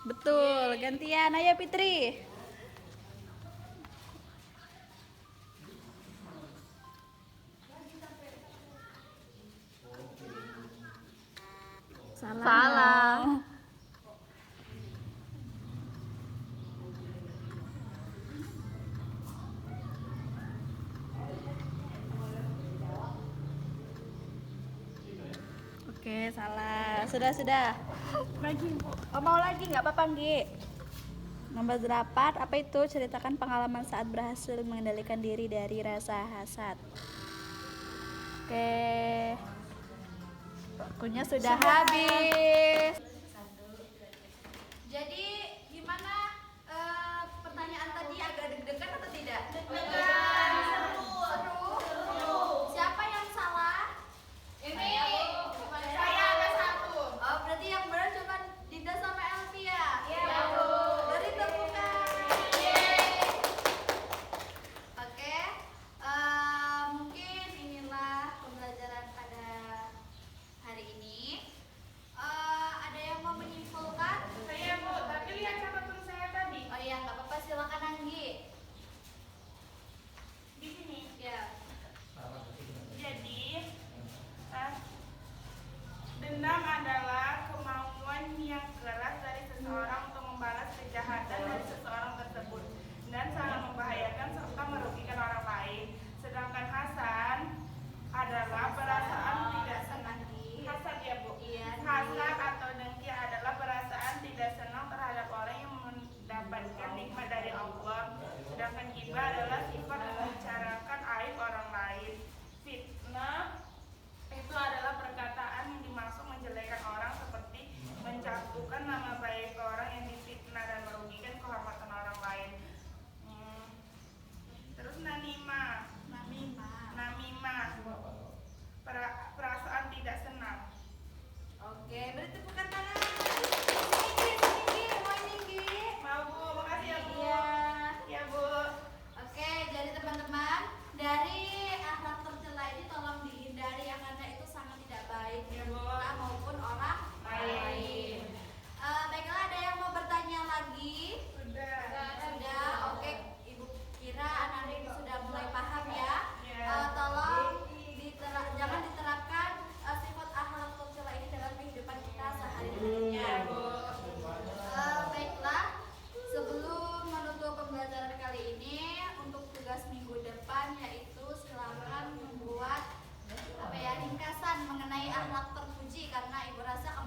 Betul, gantian. Ayo Fitri. Salah. Oke, salah. Sudah. Lagi, Bu. Oh, mau lagi nggak apa-apa, Nggi. Nomor 8, apa itu? Ceritakan pengalaman saat berhasil mengendalikan diri dari rasa hasad. Oke. Waktunya sudah habis. Jadi, gimana pertanyaan tadi, agak deg-degan atau tidak? Deg-degan. Seru. Siapa yang salah? Saya ada satu. Oh, berarti yang benar cuma Dinda sama Elvia. Iya, Bu. Beri tepukan. Oke, mungkin inilah pembelajaran pada hari ini. Ada yang mau menyimpulkan? Saya, Bu, tapi lihat catatan saya tadi. Oh iya, nggak apa-apa, silakan Anggi. Di sini. Ya. Jadi, dendam adalah kemauan yang keras dari seseorang untuk membalas kejahatan dari seseorang tersebut dan sangat membahayakan serta merugikan orang lain. Sedangkan hasan adalah perasaan tidak senang. Hasad ya, Bu. Iya, Hasad atau dengki adalah perasaan tidak senang terhadap orang yang mendapatkan nikmat dari Allah. Sedangkan ghibah adalah sifat membicarakan aib orang lain. Fitnah itu adalah perkataan yang dimaksud menjelekan orang seperti menjatuhkan nama baik orang yang difitnah dan merugikan kehormatan orang lain. Terus namimah. Perasaan tidak senang. Oke, beri tepukan tangan. Sini, mau Ninggi. Mau, Bu, makasih ya, Bu. Iya. Ya, Bu. Oke, jadi teman-teman, dari akhlak tercela ini tolong dihindari ya, karena itu sangat tidak baik Ya, untuk Bu. kita maupun orang lain. Baiklah, ada yang mau bertanya lagi? Sudah. Oke, Ibu kira anak-anak ini sudah mulai paham ya. Ya. Tolong jangan diterapkan sifat akhlak tercela ini dalam kehidupan kita sehari-harinya. Ya, Bu. Baiklah, sebelum menutup pembelajaran kali ini, untuk tugas minggu depan yaitu silakan membuat ringkasan mengenai akhlak terpuji, karena Ibu rasa